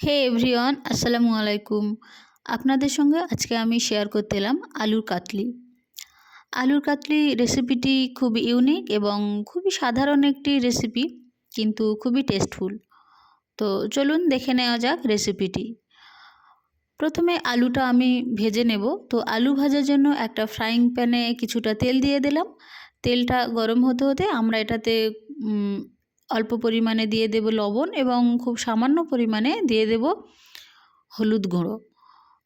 হে everyone, আসসালামু আলাইকুম। আপনাদের সঙ্গে আজকে আমি শেয়ার করতে এলাম আলুর কাতলি। আলুর কাতলি রেসিপিটি খুব ইউনিক এবং খুবই সাধারণ একটি রেসিপি, কিন্তু খুবই টেস্টফুল। তো চলুন দেখে নেওয়া যাক রেসিপিটি। প্রথমে আলুটা আমি ভেজে নেব। তো আলু ভাজার জন্য একটা ফ্রাইং প্যানে কিছুটা তেল দিয়ে দিলাম। তেলটা গরম হতে হতে আমরা এটাতে অল্প পরিমাণে দিয়ে দেব লবণ এবং খুব সামান্য পরিমাণে দিয়ে দেব হলুদ গুঁড়ো।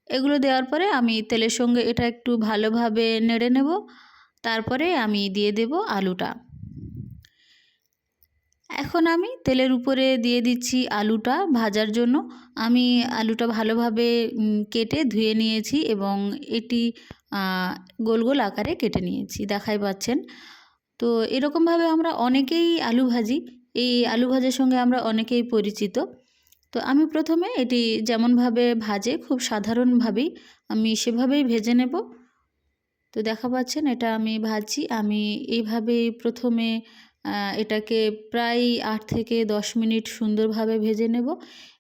এগুলো দেওয়ার পরে আমি তেলের সঙ্গে এটা একটু ভালোভাবে নেড়ে নেব। তারপরে আমি দিয়ে দেব আলুটা। এখন আমি তেলের উপরে দিয়ে দিচ্ছি আলুটা ভাজার জন্য। আমি আলুটা ভালোভাবে কেটে ধুয়ে নিয়েছি এবং এটি গোল গোল আকারে কেটে নিয়েছি, দেখাই পাচ্ছেন। তো এরকমভাবে আমরা অনেকেই আলু ভাজি। এই আলু ভাজার সঙ্গে আমরা অনেকেই পরিচিত। তো আমি প্রথমে এটি যেমনভাবে ভাজে খুব সাধারণভাবেই আমি সেভাবেই ভেজে নেব। তো দেখা পাচ্ছেন এটা আমি ভাজছি। আমি এইভাবেই প্রথমে এটাকে প্রায় 8 থেকে 10 মিনিট সুন্দরভাবে ভেজে নেব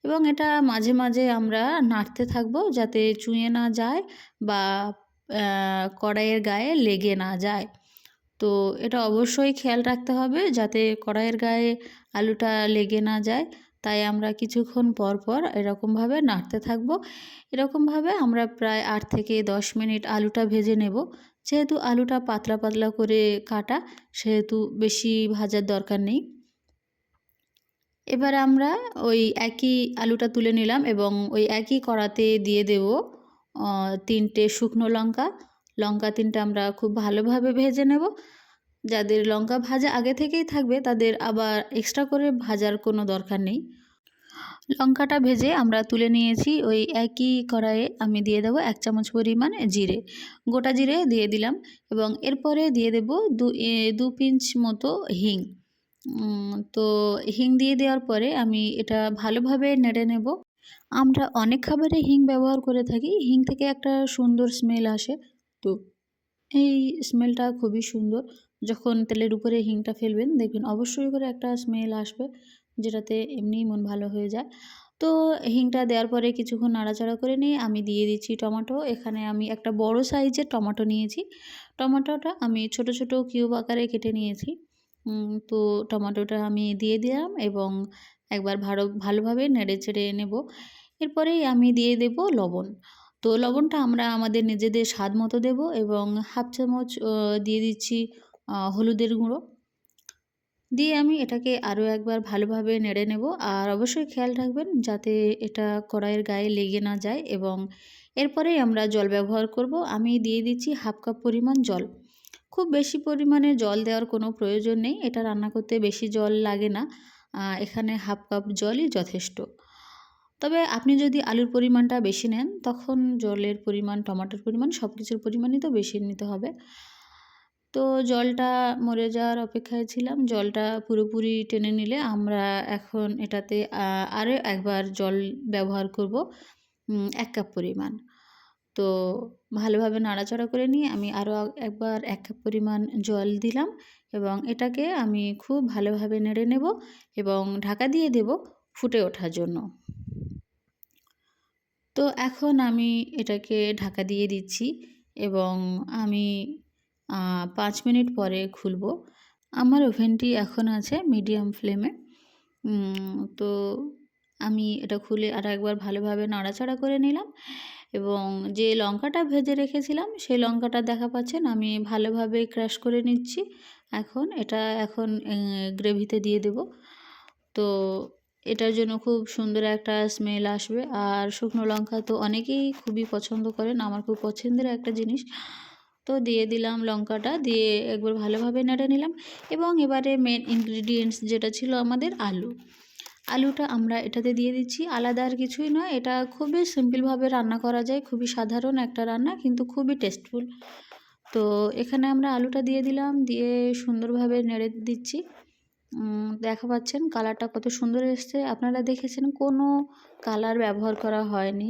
এবং এটা মাঝে মাঝে আমরা নাড়তে থাকবো যাতে চুঁয়ে না যায় বা কড়াইয়ের গায়ে লেগে না যায়। তো এটা অবশ্যই খেয়াল রাখতে হবে যাতে কড়াইয়ের গায়ে আলুটা লেগে না যায়। তাই আমরা কিছুক্ষণ পর পর এরকমভাবে নাড়তে থাকবো। এরকমভাবে আমরা প্রায় 8 থেকে 10 মিনিট আলুটা ভেজে নেব। যেহেতু আলুটা পাতলা পাতলা করে কাটা, সেহেতু বেশি ভাজার দরকার নেই। এবার আমরা ওই একই আলুটা তুলে নিলাম এবং ওই একই কড়াতে দিয়ে দেব 3টে শুকনো লঙ্কা। লঙ্কা 3টে আমরা খুব ভালোভাবে ভেজে নেব। যাদের লঙ্কা ভাজা আগে থেকেই থাকবে তাদের আবার এক্সট্রা করে ভাজার কোনো দরকার নেই। লঙ্কাটা ভেজে আমরা তুলে নিয়েছি। ওই একই কড়াইয়ে আমি দিয়ে দেবো 1 চামচ পরিমাণ জিরে, গোটা জিরে দিয়ে দিলাম এবং এরপরে দিয়ে দেব 2 পিঞ্চ মতো হিং। তো হিং দিয়ে দেওয়ার পরে আমি এটা ভালোভাবে নেড়ে নেব। আমরা অনেক খাবারে হিং ব্যবহার করে থাকি। হিং থেকে একটা সুন্দর স্মেল আসে। তো এই স্মেলটা খুবই সুন্দর। যখন তেলের উপরে হিংটা ফেলবেন দেখবেন অবশ্যই করে একটা স্মেল আসবে, যেটাতে এমনিই মন ভালো হয়ে যায়। তো হিংটা দেওয়ার পরে কিছুক্ষণ নাড়াচাড়া করে নিয়ে আমি দিয়ে দিচ্ছি টমেটো। এখানে আমি একটা বড় সাইজের টমেটো নিয়েছি। টমেটোটা আমি ছোট ছোট কিউব আকারে কেটে নিয়েছি। তো টমেটোটা আমি দিয়ে দিলাম এবং একবার ভালোভাবে নেড়েচেড়ে নেব। এরপরেই আমি দিয়ে দেব লবণ। তো লবণটা আমরা আমাদের নিজেদের স্বাদ মতো দেব এবং 1/2 চামচ দিয়ে দিচ্ছি হলুদের গুঁড়ো। দিয়ে আমি এটাকে আরও একবার ভালোভাবে নেড়ে নেব। আর অবশ্যই খেয়াল রাখবেন যাতে এটা কড়াইয়ের গায়ে লেগে না যায় এবং এরপরেই আমরা জল ব্যবহার করব। আমি দিয়ে দিচ্ছি 1/2 কাপ পরিমাণ জল। খুব বেশি পরিমাণে জল দেওয়ার কোনো প্রয়োজন নেই। এটা রান্না করতে বেশি জল লাগে না। এখানে 1/2 কাপ জলই যথেষ্ট। তবে আপনি যদি আলুর পরিমাণটা বেশি নেন তখন জলের পরিমাণ, টমেটোর পরিমাণ সব কিছুর পরিমাণই তো বেশি নিতে হবে। তো জলটা মরে যাওয়ার অপেক্ষায় ছিলাম। জলটা পুরোপুরি টেনে নিলে আমরা এখন এটাতে আরও একবার জল ব্যবহার করব 1 কাপ পরিমাণ। তো ভালোভাবে নাড়াচাড়া করে নিয়ে আমি আরও একবার 1 কাপ পরিমাণ জল দিলাম এবং এটাকে আমি খুব ভালোভাবে নেড়ে নেব এবং ঢাকা দিয়ে দেব ফুটে ওঠার জন্য। তো এখন আমি এটাকে ঢাকা দিয়ে দিচ্ছি এবং আমি 5 মিনিট পরে খুলব। আমার ওভেনটি এখন আছে মিডিয়াম ফ্লেমে। তো আমি এটা খুলে আরেকবার ভালোভাবে নাড়াচাড়া করে নিলাম এবং যে লঙ্কাটা ভেজে রেখেছিলাম সেই লঙ্কাটা দেখা পাচ্ছেন আমি ভালোভাবে ক্রাশ করে নিচ্ছি। এখন গ্রেভিতে দিয়ে দেব। তো এটার জন্য খুব সুন্দর একটা স্মেল আসবে। আর শুকনো লঙ্কা তো অনেকেই খুবই পছন্দ করেন, আমার খুব পছন্দের একটা জিনিস। তো দিয়ে দিলাম লঙ্কাটা, দিয়ে একবার ভালোভাবে নেড়ে নিলাম এবং এবারে মেন ইনগ্রিডিয়েন্টস যেটা ছিল আমাদের আলু। আলুটা আমরা এটাতে দিয়ে দিচ্ছি। আলাদা আর কিছুই নয়, এটা খুবই সিম্পলভাবে রান্না করা যায়। খুবই সাধারণ একটা রান্না, কিন্তু খুবই টেস্টফুল। তো এখানে আমরা আলুটা দিয়ে দিলাম, দিয়ে সুন্দরভাবে নেড়ে দিচ্ছি। দেখা পাচ্ছেন কালারটা কত সুন্দর এসছে। আপনারা দেখেছেন কোনো কালার ব্যবহার করা হয়নি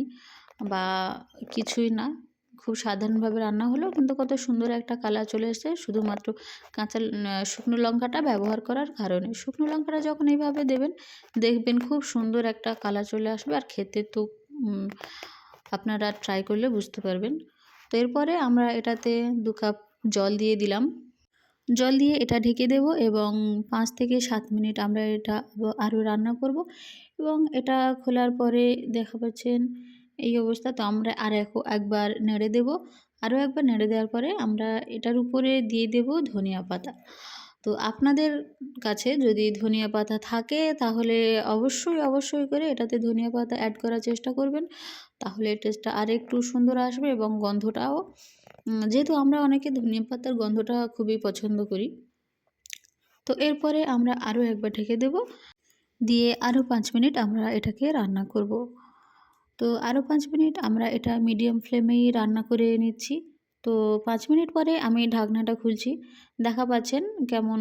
বা কিছুই না, খুব সাধারণভাবে রান্না হলো, কিন্তু কত সুন্দর একটা কালার চলে এসেছে শুধুমাত্র শুকনো লঙ্কাটা ব্যবহার করার কারণে। শুকনো লঙ্কাটা যখন এইভাবে দেবেন, দেখবেন খুব সুন্দর একটা কালার চলে আসবে, আর খেতে তো আপনারা ট্রাই করলে বুঝতে পারবেন। তো এরপরে আমরা এটাতে 2 কাপ জল দিয়ে দিলাম। জল দিয়ে এটা ঢেকে দেব এবং 5 থেকে 7 মিনিট আমরা এটা আরও রান্না করব এবং এটা খোলার পরে দেখা পাচ্ছেন এই অবস্থা। তো আমরা একবার নেড়ে দেব। আরও একবার নেড়ে দেওয়ার পরে আমরা এটার উপরে দিয়ে দেব ধনিয়া পাতা। তো আপনাদের কাছে যদি ধনিয়া পাতা থাকে তাহলে অবশ্যই করে এটাতে ধনিয়া পাতা অ্যাড করার চেষ্টা করবেন। তাহলে টেস্টটা আরেকটু সুন্দর আসবে এবং গন্ধটাও যেহেতু আমরা অনেকে ধনিয়া পাতার গন্ধটা খুবই পছন্দ করি। তো এরপরে আমরা আরও একবার ঢেকে দেব, দিয়ে আরও 5 মিনিট আমরা এটাকে রান্না করব। তো আরও 5 মিনিট আমরা এটা মিডিয়াম ফ্লেমেই রান্না করে নিচ্ছি। তো 5 মিনিট পরে আমি ঢাকনাটা খুলছি। দেখা পাচ্ছেন কেমন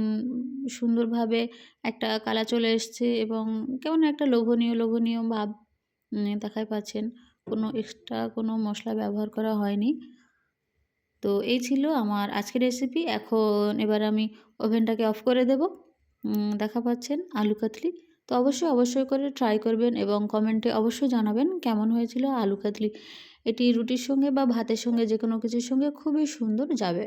সুন্দরভাবে একটা কালার চলে এসছে এবং কেমন একটা লোভনীয় ভাব দেখাই পাচ্ছেন। কোনো এক্সট্রা কোনো মশলা ব্যবহার করা হয়নি। তো এই ছিল আমার আজকের রেসিপি। এবার আমি ওভেনটাকে অফ করে দেব। দেখা পাচ্ছেন আলু কাতলি। তো অবশ্যই করে ট্রাই করবেন এবং কমেন্টে অবশ্যই জানাবেন কেমন হয়েছিল আলু কাতলি। এটি রুটির সঙ্গে বা ভাতের সঙ্গে যেকোনো কিছুর সঙ্গে খুবই সুন্দর যাবে।